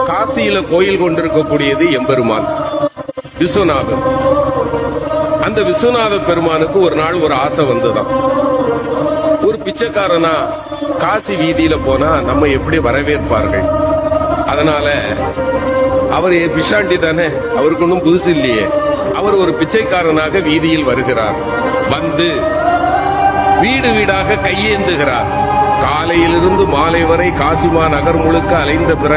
காசியில கோயில் கொண்டிருக்கக்கூடியது எம்பெருமான் விஸ்வநாதன். அந்த விஸ்வநாத பெருமானுக்கு ஒரு நாள் ஒரு ஆசை வந்துதான். ஒரு பிச்சைக்காரனா காசி வீதியில போனா நம்ம எப்படி வரவேற்பார்கள்? அதனால அவர் பிஷாண்டி தானே, அவருக்கு ஒன்றும் புதுசு இல்லையே. அவர் ஒரு பிச்சைக்காரனாக வீதியில் வருகிறார். வந்து வீடு வீடாக கையேந்துகிறார். காலையிலிருந்து மாலை வரை காசிமா நகர் முழுக்க அலைந்த பிறகு